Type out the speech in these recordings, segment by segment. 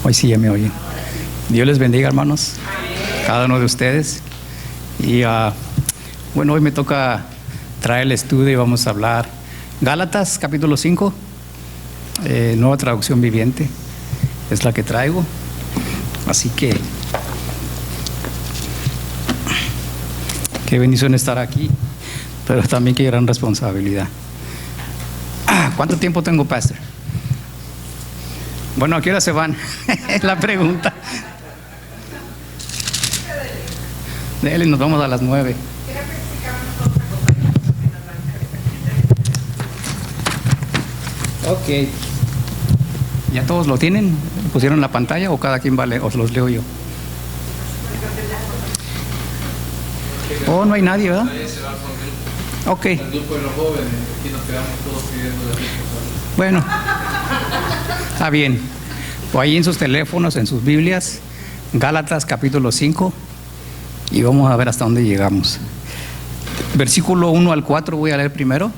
Hoy sí ya me oyen. Dios les bendiga, hermanos, cada uno de ustedes. Y bueno, hoy me toca traer el estudio y vamos a hablar Gálatas capítulo 5, nueva traducción viviente, es la que traigo. Así que qué bendición estar aquí, pero también qué gran responsabilidad. ¿Cuánto tiempo tengo, pastor? Bueno, ¿a qué hora se van? Es la pregunta. Dele, nos vamos a las 9. Ok. ¿Ya todos lo tienen? ¿Pusieron la pantalla o cada quien vale? ¿Os los leo yo? Oh, no hay nadie, ¿verdad? Ok. El grupo de los jóvenes, aquí nos quedamos todos pidiendo la responsabilidad. Bueno, está bien. O ahí en sus teléfonos, en sus Biblias, Gálatas capítulo 5, y vamos a ver hasta dónde llegamos. Versículo 1 al 4 voy a leer primero.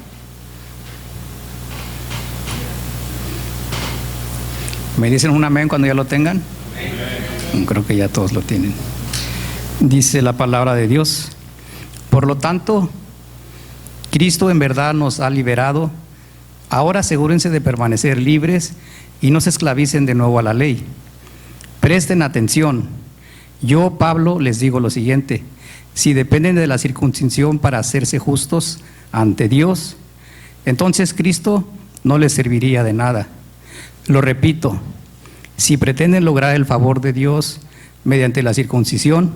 ¿Me dicen un amén cuando ya lo tengan? Amén. Creo que ya todos lo tienen. Dice la palabra de Dios: por lo tanto, Cristo en verdad nos ha liberado. Ahora asegúrense de permanecer libres y no se esclavicen de nuevo a la ley. Presten atención. Yo, Pablo, les digo lo siguiente: si dependen de la circuncisión para hacerse justos ante Dios, entonces Cristo no les serviría de nada. Lo repito, si pretenden lograr el favor de Dios mediante la circuncisión,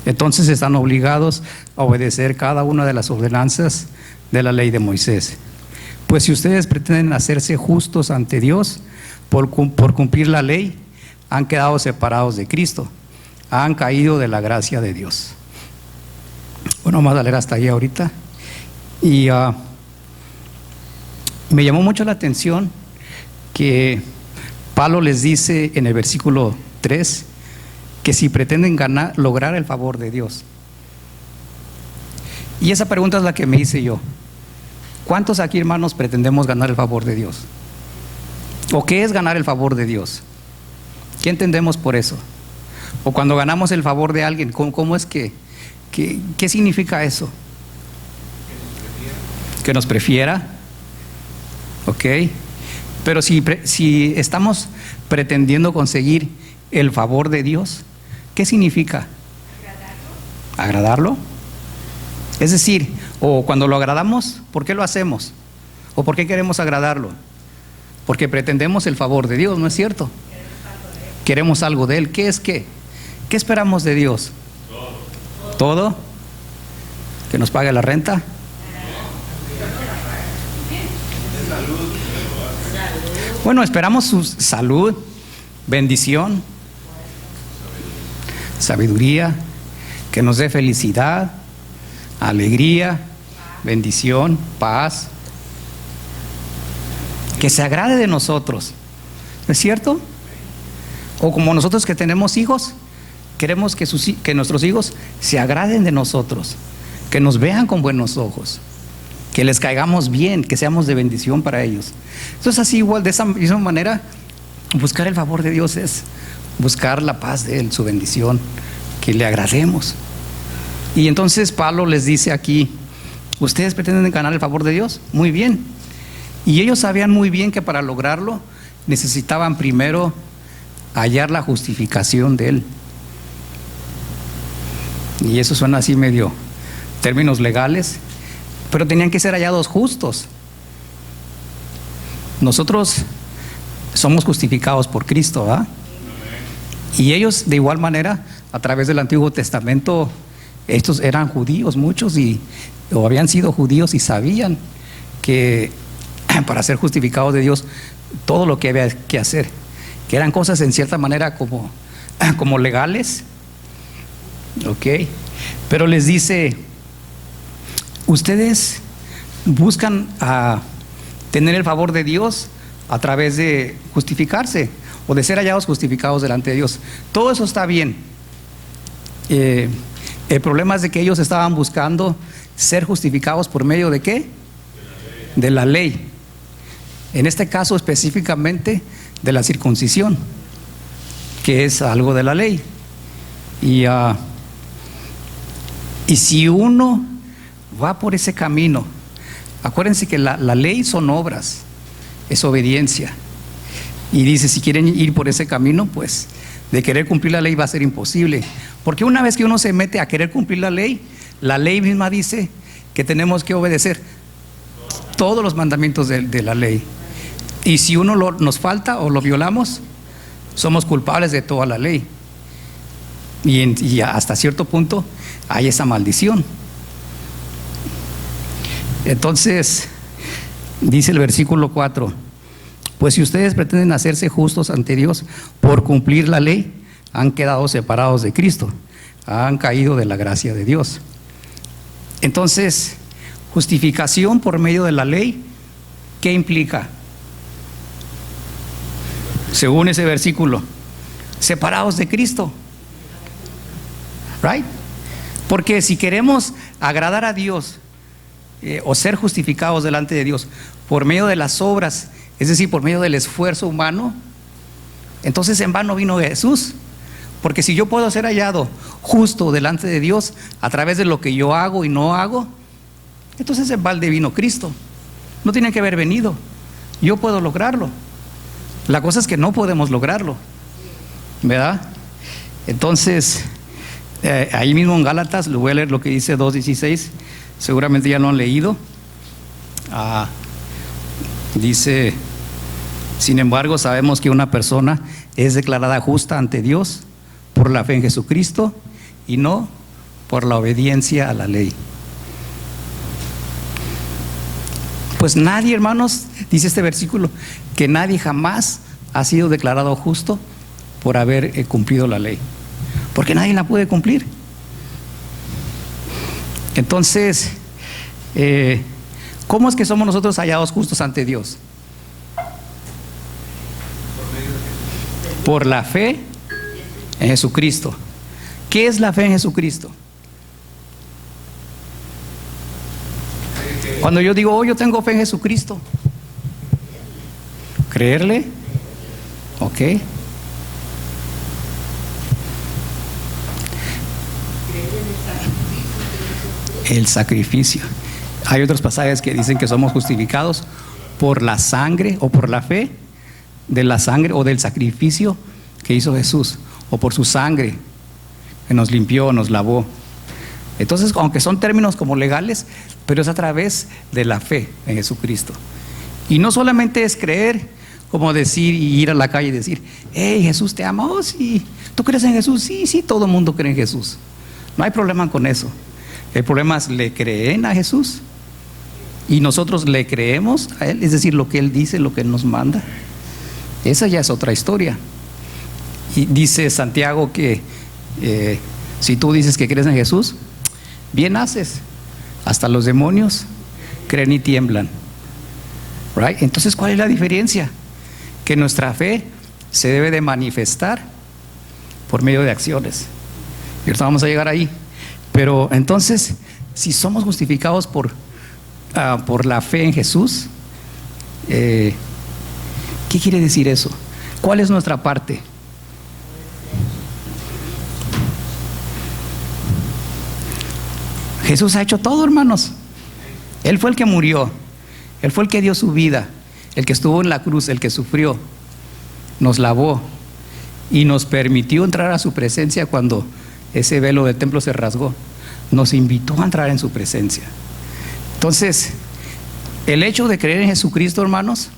entonces están obligados a obedecer cada una de las ordenanzas de la ley de Moisés. Pues si ustedes pretenden hacerse justos ante Dios por cumplir la ley, han quedado separados de Cristo, han caído de la gracia de Dios. Bueno, vamos a leer hasta ahí ahorita. Y me llamó mucho la atención que Pablo les dice en el versículo 3 que si pretenden lograr el favor de Dios. Y esa pregunta es la que me hice yo. ¿Cuántos aquí, hermanos, pretendemos ganar el favor de Dios? ¿O qué es ganar el favor de Dios? ¿Qué entendemos por eso? O cuando ganamos el favor de alguien, ¿cómo es que qué significa eso? Que nos prefiera. Ok. Pero si estamos pretendiendo conseguir el favor de Dios, ¿qué significa? ¿Agradarlo? Es decir, o cuando lo agradamos, ¿por qué lo hacemos? ¿O por qué queremos agradarlo? Porque pretendemos el favor de Dios, ¿no es cierto? Queremos algo de Él. ¿Qué es qué? ¿Qué esperamos de Dios? ¿Todo? ¿Que nos pague la renta? Bueno, esperamos su salud, bendición, sabiduría, que nos dé felicidad, alegría, bendición, paz, que se agrade de nosotros, ¿no es cierto? O como nosotros que tenemos hijos, queremos que nuestros hijos se agraden de nosotros, que nos vean con buenos ojos, que les caigamos bien, que seamos de bendición para ellos. Entonces, así igual, de esa misma manera, buscar el favor de Dios es buscar la paz de Él, su bendición, que le agrademos. Y entonces Pablo les dice aquí: ¿ustedes pretenden ganar el favor de Dios? Muy bien. Y ellos sabían muy bien que para lograrlo necesitaban primero hallar la justificación de Él. Y eso suena así medio términos legales, pero tenían que ser hallados justos. Nosotros somos justificados por Cristo, ¿verdad? Y ellos de igual manera, a través del Antiguo Testamento, estos eran judíos, muchos, o habían sido judíos y sabían que para ser justificados de Dios, todo lo que había que hacer, que eran cosas en cierta manera como legales, ok, pero les dice: ustedes buscan tener el favor de Dios a través de justificarse o de ser hallados justificados delante de Dios. Todo eso está bien. El problema es de que ellos estaban buscando ser justificados por medio de ¿qué? De la ley. En este caso específicamente de la circuncisión, que es algo de la ley. Y si uno va por ese camino, acuérdense que la ley son obras, es obediencia. Y dice, si quieren ir por ese camino, pues de querer cumplir la ley va a ser imposible. Porque una vez que uno se mete a querer cumplir la ley misma dice que tenemos que obedecer todos los mandamientos de la ley. Y si uno nos falta o lo violamos, somos culpables de toda la ley. Y hasta cierto punto hay esa maldición. Entonces, dice el versículo 4, pues si ustedes pretenden hacerse justos ante Dios por cumplir la ley, han quedado separados de Cristo, han caído de la gracia de Dios. Entonces, justificación por medio de la ley, ¿qué implica? Según ese versículo, separados de Cristo, right? Porque si queremos agradar a Dios o ser justificados delante de Dios por medio de las obras, es decir, por medio del esfuerzo humano, entonces en vano vino Jesús. Porque si yo puedo ser hallado justo delante de Dios a través de lo que yo hago y no hago, entonces en balde vino Cristo. No tiene que haber venido. Yo puedo lograrlo. La cosa es que no podemos lograrlo, ¿verdad? Entonces, ahí mismo en Gálatas, le voy a leer lo que dice 2:16, seguramente ya lo han leído. Dice, sin embargo, sabemos que una persona es declarada justa ante Dios por la fe en Jesucristo y no por la obediencia a la ley. Pues nadie, hermanos, dice este versículo, que nadie jamás ha sido declarado justo por haber cumplido la ley, porque nadie la puede cumplir. Entonces, ¿cómo es que somos nosotros hallados justos ante Dios? Por la fe en Jesucristo. ¿Qué es la fe en Jesucristo? Cuando yo digo, oh, yo tengo fe en Jesucristo, ¿creerle? Ok. El sacrificio. Hay otros pasajes que dicen que somos justificados por la sangre o por la fe de la sangre o del sacrificio que hizo Jesús, o por su sangre que nos limpió, nos lavó. Entonces, aunque son términos como legales, pero es a través de la fe en Jesucristo. Y no solamente es creer, como decir y ir a la calle y decir, hey, Jesús te ama. Oh, sí. ¿Tú crees en Jesús? Sí, sí, todo el mundo cree en Jesús. No hay problema con eso. El problema es, ¿le creen a Jesús? Y nosotros le creemos a Él, es decir, lo que Él dice, lo que Él nos manda. Esa ya es otra historia. Y dice Santiago que si tú dices que crees en Jesús, bien haces. Hasta los demonios creen y tiemblan. Right? Entonces, ¿cuál es la diferencia? Que nuestra fe se debe de manifestar por medio de acciones. Y ahorita vamos a llegar ahí. Pero entonces, si somos justificados por la fe en Jesús, ¿qué quiere decir eso? ¿Cuál es nuestra parte? Jesús ha hecho todo, hermanos. Él fue el que murió, Él fue el que dio su vida, el que estuvo en la cruz, el que sufrió, nos lavó y nos permitió entrar a su presencia cuando ese velo del templo se rasgó. Nos invitó a entrar en su presencia. Entonces, el hecho de creer en Jesucristo, hermanos,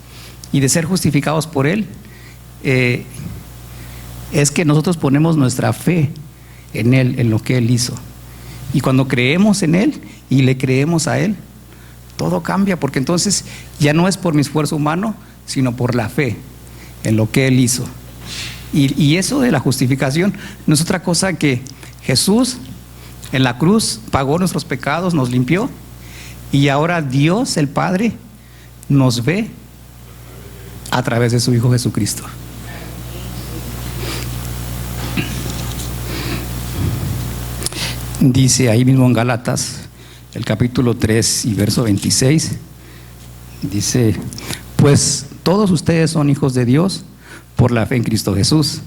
y de ser justificados por Él, es que nosotros ponemos nuestra fe en Él, en lo que Él hizo. Y cuando creemos en Él y le creemos a Él, todo cambia, porque entonces ya no es por mi esfuerzo humano, sino por la fe en lo que Él hizo. Y eso de la justificación no es otra cosa que Jesús en la cruz pagó nuestros pecados, nos limpió, y ahora Dios el Padre nos ve a través de su Hijo Jesucristo. Dice ahí mismo en Gálatas, el capítulo 3 y verso 26, dice, pues todos ustedes son hijos de Dios por la fe en Cristo Jesús.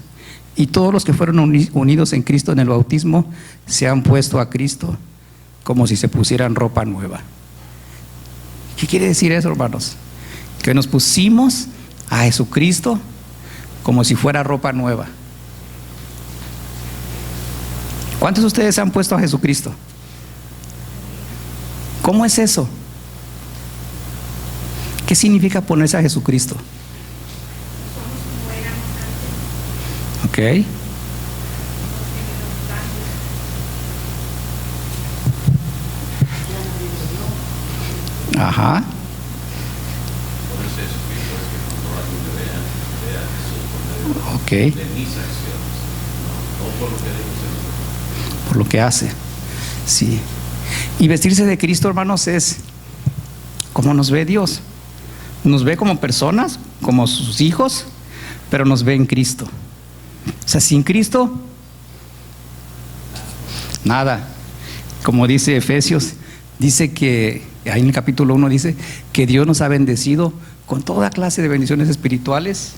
Y todos los que fueron unidos en Cristo en el bautismo se han puesto a Cristo como si se pusieran ropa nueva. ¿Qué quiere decir eso, hermanos? Que nos pusimos a Jesucristo como si fuera ropa nueva. ¿Cuántos de ustedes se han puesto a Jesucristo? ¿Cómo es eso? ¿Qué significa ponerse a Jesucristo? Ok. Ajá. Ok. Por lo que hace. Sí. Y vestirse de Cristo, hermanos, es como nos ve Dios. Nos ve como personas, como sus hijos, pero nos ve en Cristo. O sea, sin Cristo, nada. Como dice Efesios, dice que, ahí en el capítulo 1 dice, que Dios nos ha bendecido con toda clase de bendiciones espirituales,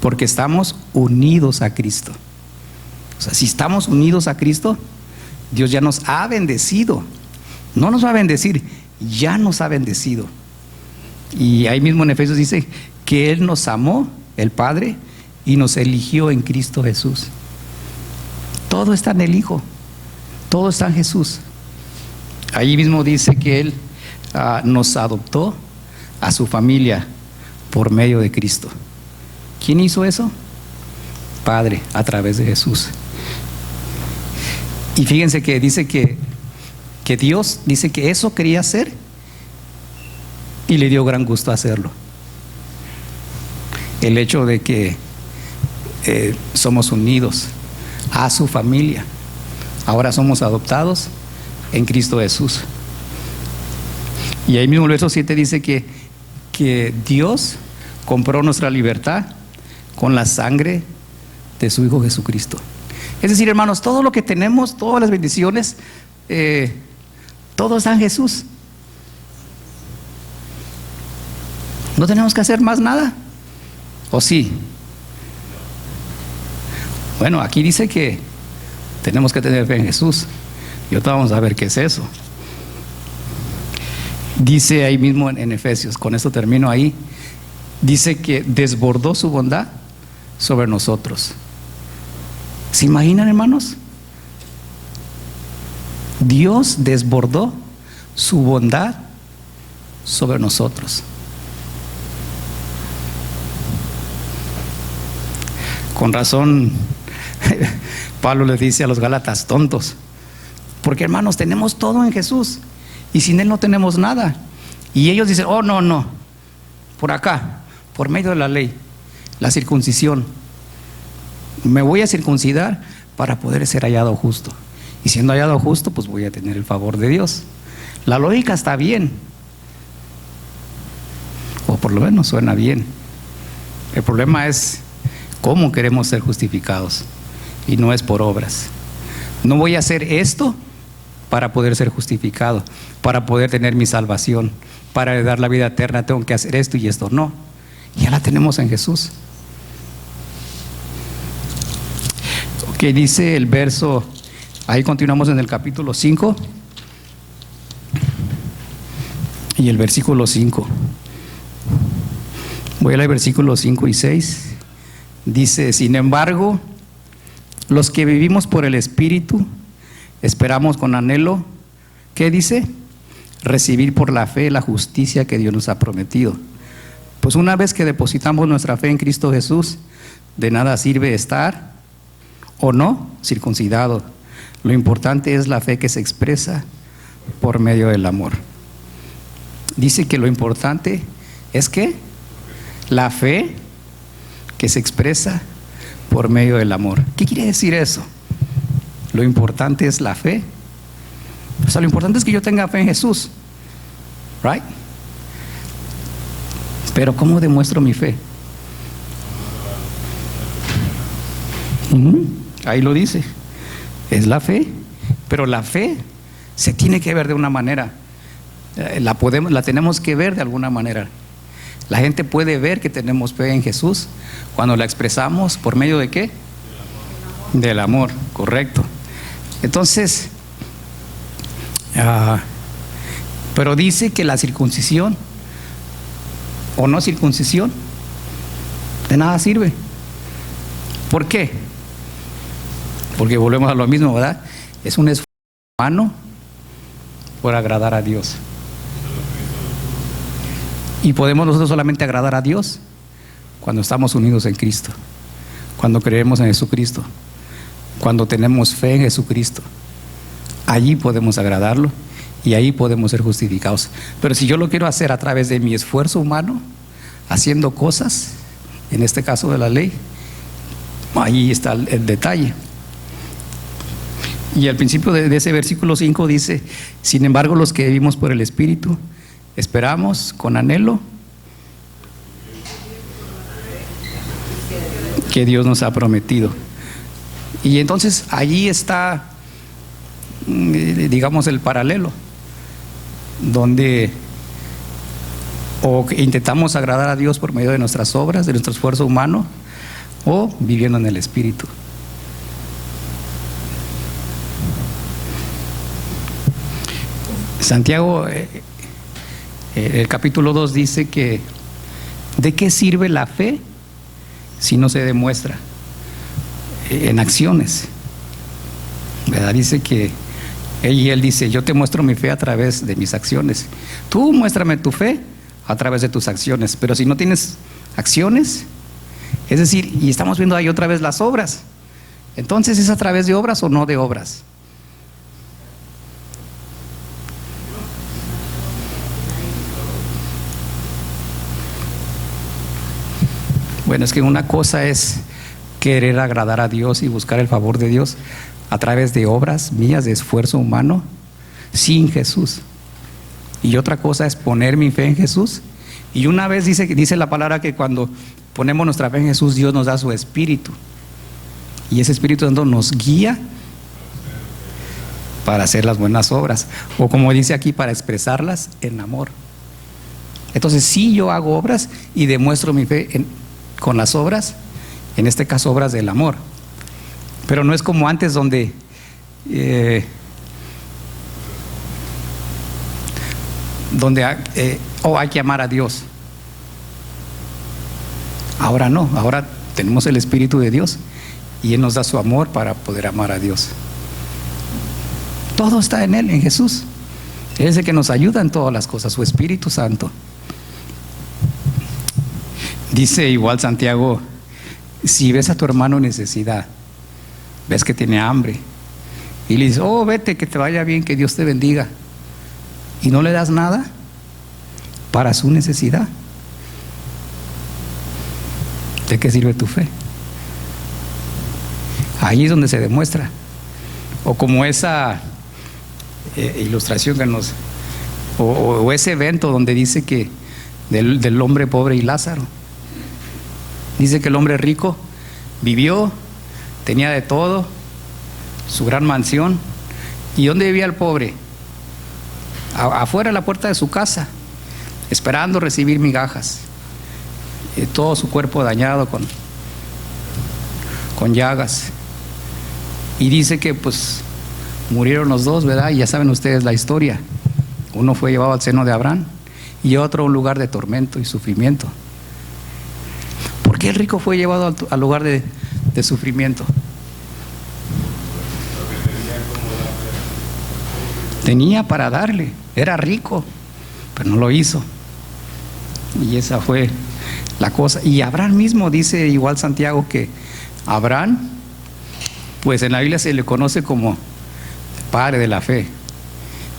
porque estamos unidos a Cristo. O sea, si estamos unidos a Cristo, Dios ya nos ha bendecido. No nos va a bendecir, ya nos ha bendecido. Y ahí mismo en Efesios dice que Él nos amó, el Padre, y nos eligió en Cristo Jesús. Todo está en el Hijo, todo está en Jesús. Ahí mismo dice que Él nos adoptó a su familia por medio de Cristo. ¿Quién hizo eso? Padre, a través de Jesús. Y fíjense que dice que Dios dice que eso quería hacer y le dio gran gusto hacerlo. El hecho de que somos unidos a su familia, ahora somos adoptados en Cristo Jesús. Y ahí mismo el verso 7 dice que Dios compró nuestra libertad con la sangre de su Hijo Jesucristo. Es decir, hermanos, todo lo que tenemos, todas las bendiciones, todo está en Jesús. No tenemos que hacer más nada. ¿O sí? Bueno, aquí dice que tenemos que tener fe en Jesús. Y ahorita vamos a ver qué es eso. Dice ahí mismo en Efesios, con esto termino ahí, dice que desbordó su bondad sobre nosotros. ¿Se imaginan, hermanos? Dios desbordó su bondad sobre nosotros. Con razón Pablo les dice a los Gálatas, tontos, porque hermanos, tenemos todo en Jesús y sin Él no tenemos nada. Y ellos dicen, oh no, por acá, por medio de la ley, la circuncisión, me voy a circuncidar para poder ser hallado justo, y siendo hallado justo, pues voy a tener el favor de Dios. La lógica está bien, o por lo menos suena bien. El problema es cómo queremos ser justificados, y no es por obras. No voy a hacer esto para poder ser justificado, para poder tener mi salvación, para heredar la vida eterna tengo que hacer esto y esto. No, ya la tenemos en Jesús. Ok, dice el verso, ahí continuamos en el capítulo 5 y el versículo 5. Voy a leer versículos 5 y 6. Dice, sin embargo, los que vivimos por el Espíritu, esperamos con anhelo, ¿qué dice? Recibir por la fe la justicia que Dios nos ha prometido. Pues una vez que depositamos nuestra fe en Cristo Jesús, de nada sirve estar o no circuncidado. Lo importante es la fe que se expresa por medio del amor. Dice que lo importante es que la fe que se expresa por medio del amor. ¿Qué quiere decir eso? Lo importante es la fe. O sea, lo importante es que yo tenga fe en Jesús, right? Pero ¿cómo demuestro mi fe? Ahí lo dice, es la fe, pero la fe se tiene que ver de una manera, la tenemos que ver de alguna manera. La gente puede ver que tenemos fe en Jesús cuando la expresamos por medio de ¿qué? Del amor, correcto. Entonces, pero dice que la circuncisión o no circuncisión de nada sirve. ¿Por qué? Porque volvemos a lo mismo, ¿verdad? Es un esfuerzo humano por agradar a Dios. Y podemos nosotros solamente agradar a Dios cuando estamos unidos en Cristo, cuando creemos en Jesucristo, cuando tenemos fe en Jesucristo. Allí podemos agradarlo y ahí podemos ser justificados. Pero si yo lo quiero hacer a través de mi esfuerzo humano, haciendo cosas, en este caso de la ley, ahí está el detalle. Y al principio de ese versículo 5 dice: sin embargo, los que vivimos por el Espíritu esperamos con anhelo que Dios nos ha prometido. Y entonces allí está, digamos, el paralelo, donde o intentamos agradar a Dios por medio de nuestras obras, de nuestro esfuerzo humano, o viviendo en el Espíritu. Santiago, el capítulo 2 dice que ¿de qué sirve la fe si no se demuestra en acciones? ¿Verdad? Dice que él dice: yo te muestro mi fe a través de mis acciones. Tú muéstrame tu fe a través de tus acciones. Pero si no tienes acciones, es decir, y estamos viendo ahí otra vez las obras, entonces ¿es a través de obras o no de obras? Bueno, es que una cosa es querer agradar a Dios y buscar el favor de Dios a través de obras mías, de esfuerzo humano, sin Jesús. Y otra cosa es poner mi fe en Jesús. Y una vez dice la palabra que cuando ponemos nuestra fe en Jesús, Dios nos da su Espíritu. Y ese Espíritu Santo nos guía para hacer las buenas obras. O como dice aquí, para expresarlas en amor. Entonces, si yo hago obras y demuestro mi fe con las obras, en este caso obras del amor. Pero no es como antes donde hay que amar a Dios. Ahora no, ahora tenemos el Espíritu de Dios y Él nos da su amor para poder amar a Dios. Todo está en Él, en Jesús. Él es el que nos ayuda en todas las cosas, su Espíritu Santo. Dice igual Santiago: si ves a tu hermano en necesidad, ves que tiene hambre, y le dices: oh, vete, que te vaya bien, que Dios te bendiga, y no le das nada para su necesidad, ¿de qué sirve tu fe? Ahí es donde se demuestra. O como esa ilustración que nos, o ese evento donde dice que del hombre pobre y Lázaro. Dice que el hombre rico vivió, tenía de todo, su gran mansión. ¿Y dónde vivía el pobre? Afuera de la puerta de su casa, esperando recibir migajas. Todo su cuerpo dañado con llagas. Y dice que pues murieron los dos, ¿verdad? Y ya saben ustedes la historia. Uno fue llevado al seno de Abraham y otro a un lugar de tormento y sufrimiento. ¿Por qué el rico fue llevado al lugar de sufrimiento? Tenía para darle, era rico, pero no lo hizo. Y esa fue la cosa. Y Abraham mismo, dice igual Santiago, que Abraham, pues en la Biblia se le conoce como padre de la fe.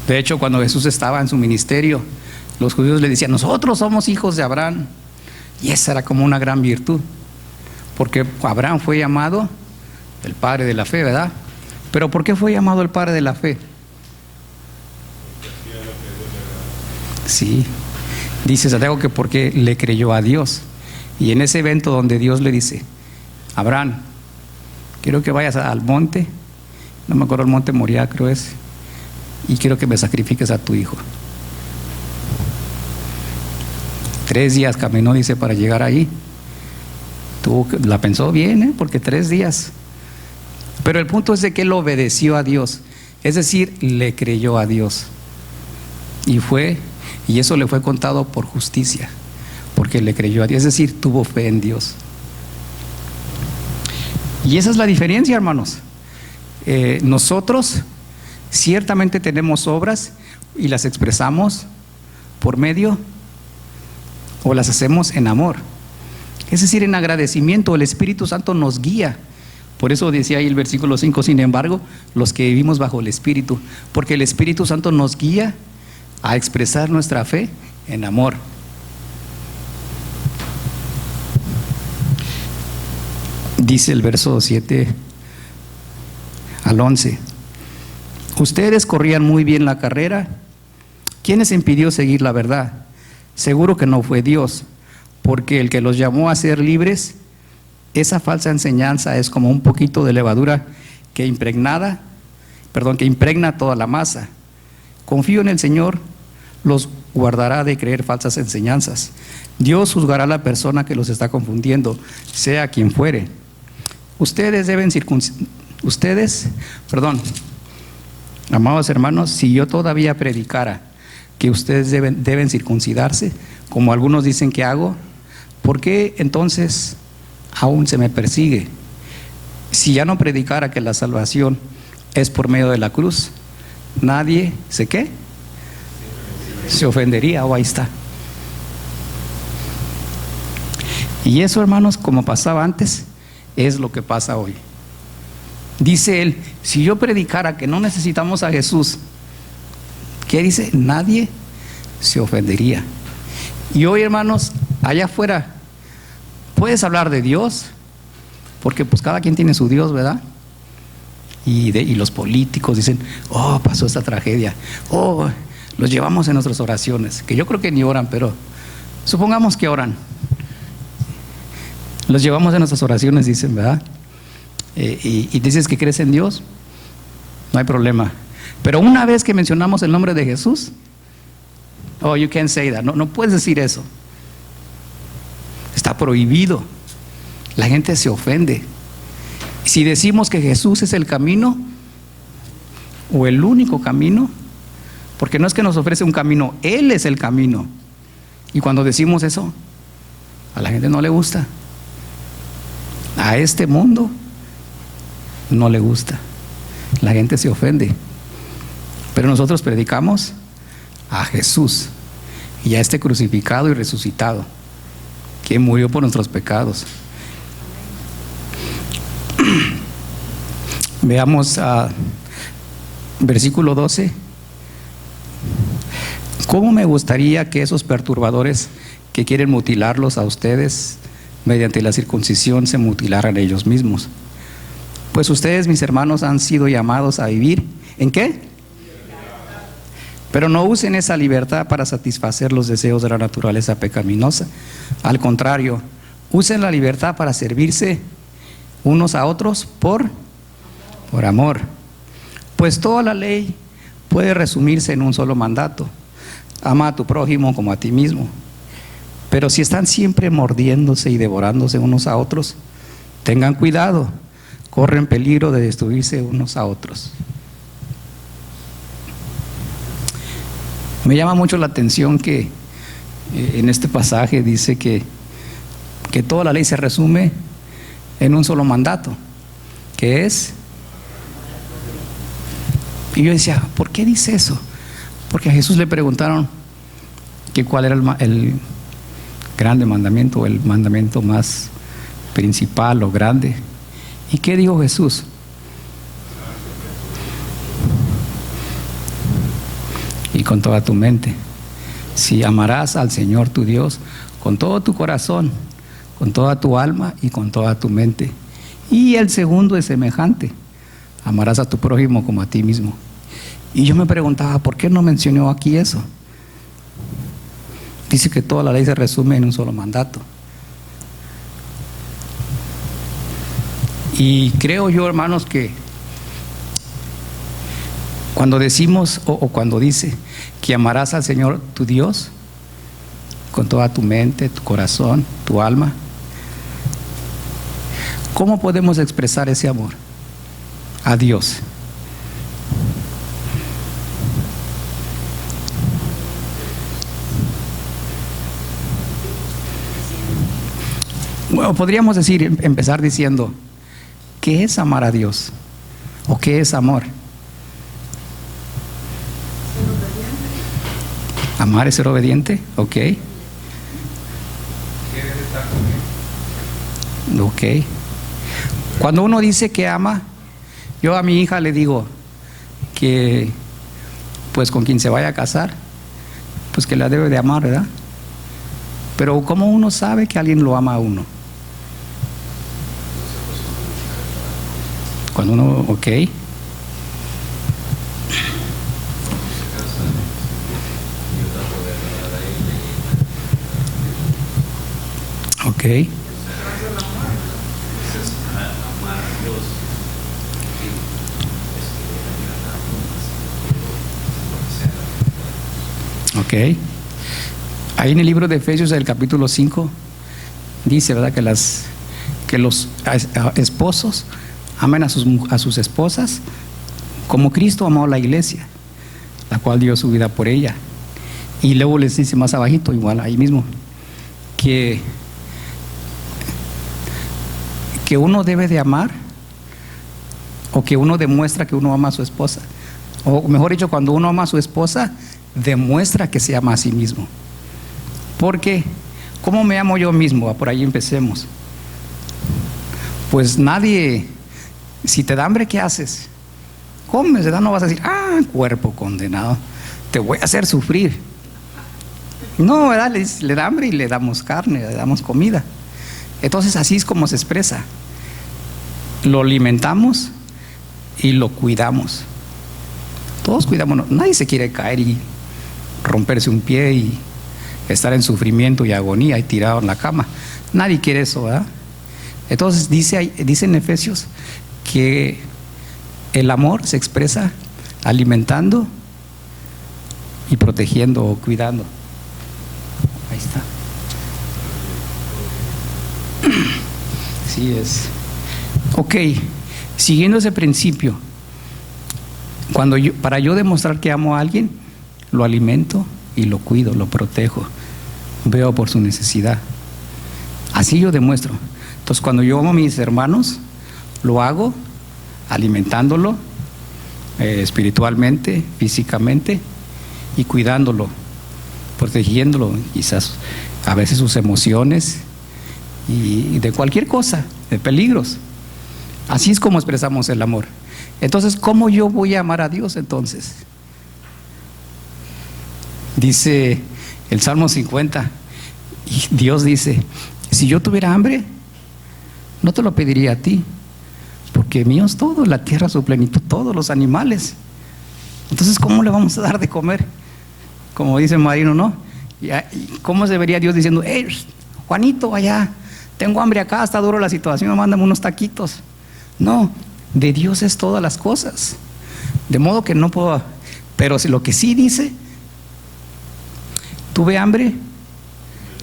De hecho, cuando Jesús estaba en su ministerio, los judíos le decían: nosotros somos hijos de Abraham. Y esa era como una gran virtud, porque Abraham fue llamado el padre de la fe, ¿verdad? Pero ¿por qué fue llamado el padre de la fe? Sí, dice Santiago que porque le creyó a Dios. Y en ese evento donde Dios le dice: Abraham, quiero que vayas al monte, no me acuerdo el monte Moriah creo es, y quiero que me sacrifiques a tu hijo. 3 días caminó, dice, para llegar ahí. La pensó bien, porque 3 días. Pero el punto es de que él obedeció a Dios, es decir, le creyó a Dios. Y eso le fue contado por justicia, porque le creyó a Dios, es decir, tuvo fe en Dios. Y esa es la diferencia, hermanos. Nosotros ciertamente tenemos obras y las expresamos por medio, o las hacemos en amor, es decir, en agradecimiento. El Espíritu Santo nos guía. Por eso decía ahí el versículo 5, sin embargo, los que vivimos bajo el Espíritu, porque el Espíritu Santo nos guía a expresar nuestra fe en amor. Dice el verso 7 al 11: ustedes corrían muy bien la carrera. ¿Quién les impidió seguir la verdad? Seguro que no fue Dios, porque el que los llamó a ser libres, esa falsa enseñanza es como un poquito de levadura que impregna toda la masa. Confío en el Señor, los guardará de creer falsas enseñanzas. Dios juzgará a la persona que los está confundiendo, sea quien fuere. Amados hermanos, si yo todavía predicara que ustedes deben circuncidarse, como algunos dicen que hago, ¿por qué entonces aún se me persigue? Si ya no predicara que la salvación es por medio de la cruz, nadie se ofendería. Ahí está. Y eso, hermanos, como pasaba antes, es lo que pasa hoy. Dice él, si yo predicara que no necesitamos a Jesús, ¿qué dice? Nadie se ofendería. Y hoy, hermanos, allá afuera puedes hablar de Dios, porque pues cada quien tiene su Dios, ¿verdad? Y los políticos dicen, oh, pasó esta tragedia, oh, los llevamos en nuestras oraciones, que yo creo que ni oran, pero supongamos que oran. Los llevamos en nuestras oraciones, dicen, ¿verdad? Y dices que crees en Dios, no hay problema. Pero una vez que mencionamos el nombre de Jesús, oh, you can't say that. No puedes decir eso. Está prohibido. La gente se ofende. Si decimos que Jesús es el camino o el único camino, porque no es que nos ofrece un camino, Él es el camino. Y cuando decimos eso, a la gente no le gusta. A este mundo no le gusta. La gente se ofende. Pero nosotros predicamos a Jesús y a este crucificado y resucitado, que murió por nuestros pecados. Veamos versículo 12. ¿Cómo me gustaría que esos perturbadores que quieren mutilarlos a ustedes mediante la circuncisión se mutilaran ellos mismos? Pues ustedes, mis hermanos, han sido llamados a vivir ¿en qué? Pero no usen esa libertad para satisfacer los deseos de la naturaleza pecaminosa. Al contrario, usen la libertad para servirse unos a otros por amor. Pues toda la ley puede resumirse en un solo mandato: ama a tu prójimo como a ti mismo. Pero si están siempre mordiéndose y devorándose unos a otros, tengan cuidado, corren peligro de destruirse unos a otros. Me llama mucho la atención que en este pasaje dice que toda la ley se resume en un solo mandato, que es... Y yo decía, ¿por qué dice eso? Porque a Jesús le preguntaron que cuál era el grande mandamiento, el mandamiento más principal o grande. ¿Y qué dijo Jesús? Y con toda tu mente. Si amarás al Señor tu Dios con todo tu corazón, con toda tu alma y con toda tu mente. Y el segundo es semejante: amarás a tu prójimo como a ti mismo. Y yo me preguntaba, ¿por qué no mencionó aquí eso? Dice que toda la ley se resume en un solo mandato. Y creo yo, hermanos, que cuando decimos o cuando dice que amarás al Señor tu Dios, con toda tu mente, tu corazón, tu alma. ¿Cómo podemos expresar ese amor a Dios? Bueno, podríamos empezar diciendo, ¿qué es amar a Dios? ¿O qué es amor? Amar es ser obediente, ok. Ok. Cuando uno dice que ama, yo a mi hija le digo que pues con quien se vaya a casar, pues que la debe de amar, ¿verdad? Pero ¿cómo uno sabe que alguien lo ama a uno? Cuando uno, ok. Ok. Ok. Ahí en el libro de Efesios, el capítulo 5, dice, ¿verdad?, que los esposos amen a sus esposas como Cristo amó a la iglesia, la cual dio su vida por ella. Y luego les dice más abajito, igual ahí mismo, que uno debe de amar, o que uno demuestra que uno ama a su esposa, o mejor dicho, cuando uno ama a su esposa, demuestra que se ama a sí mismo. Porque ¿cómo me amo yo mismo? Por ahí empecemos. Pues nadie, si te da hambre, ¿qué haces? Comes, ¿verdad? No vas a decir, cuerpo condenado, te voy a hacer sufrir. No, ¿verdad? Le da hambre y le damos carne, le damos comida. Entonces así es como se expresa. Lo alimentamos y lo cuidamos. Todos cuidamos, nadie se quiere caer y romperse un pie y estar en sufrimiento y agonía y tirado en la cama. Nadie quiere eso, ¿verdad? Entonces dice en Efesios que el amor se expresa alimentando y protegiendo o cuidando. Ahí está. Sí es. Ok, siguiendo ese principio, para yo demostrar que amo a alguien, lo alimento y lo cuido, lo protejo, veo por su necesidad. Así yo demuestro. Entonces, cuando yo amo a mis hermanos, lo hago alimentándolo espiritualmente, físicamente, y cuidándolo, protegiéndolo, quizás a veces sus emociones y de cualquier cosa, de peligros. Así es como expresamos el amor. Entonces, ¿cómo yo voy a amar a Dios entonces? Dice el Salmo 50, y Dios dice, si yo tuviera hambre, no te lo pediría a ti, porque mío es todo, la tierra, su plenitud, todos los animales. Entonces, ¿cómo le vamos a dar de comer? Como dice Marino, ¿no? ¿Y cómo se vería Dios diciendo, Juanito, allá, tengo hambre acá, está duro la situación, mándame unos taquitos? No, de Dios es todas las cosas. De modo que no puedo, pero si lo que sí dice, tuve hambre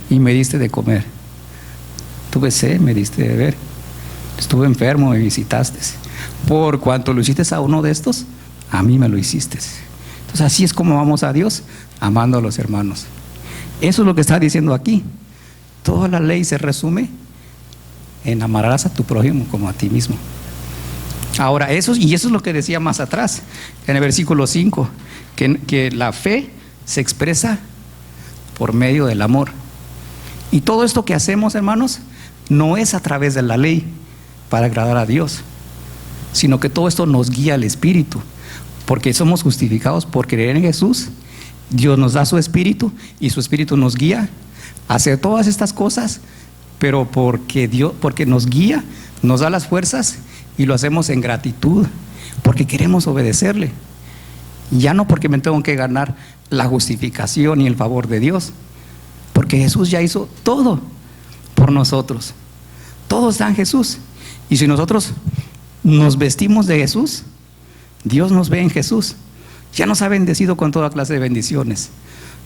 y me diste de comer. Tuve sed, me diste de beber. Estuve enfermo, me visitaste. Por cuanto lo hiciste a uno de estos, a mí me lo hiciste. Entonces así es como vamos a Dios, amando a los hermanos. Eso es lo que está diciendo aquí. Toda la ley se resume en amarás a tu prójimo como a ti mismo. Ahora, eso es lo que decía más atrás, en el versículo 5, que la fe se expresa por medio del amor. Y todo esto que hacemos, hermanos, no es a través de la ley para agradar a Dios, sino que todo esto nos guía al Espíritu, porque somos justificados por creer en Jesús. Dios nos da su Espíritu y su Espíritu nos guía a hacer todas estas cosas, pero porque nos guía, nos da las fuerzas y lo hacemos en gratitud, porque queremos obedecerle. Ya no porque me tengo que ganar la justificación y el favor de Dios, porque Jesús ya hizo todo por nosotros. Todo está en Jesús. Y si nosotros nos vestimos de Jesús, Dios nos ve en Jesús. Ya nos ha bendecido con toda clase de bendiciones.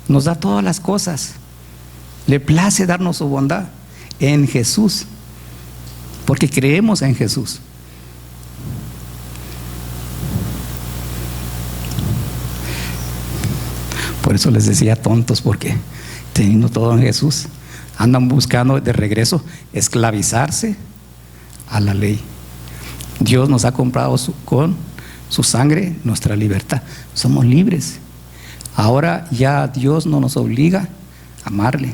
Nos da todas las cosas. Le place darnos su bondad en Jesús, porque creemos en Jesús. Por eso les decía tontos, porque teniendo todo en Jesús, andan buscando de regreso esclavizarse a la ley. Dios nos ha comprado con su sangre nuestra libertad. Somos libres. Ahora ya Dios no nos obliga a amarle.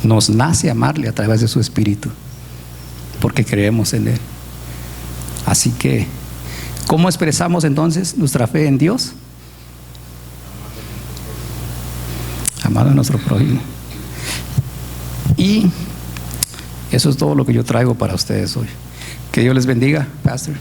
Nos nace amarle a través de su Espíritu, porque creemos en Él. Así que, ¿cómo expresamos entonces nuestra fe en Dios? Amar a nuestro prójimo. Y eso es todo lo que yo traigo para ustedes hoy. Que Dios les bendiga, Pastor.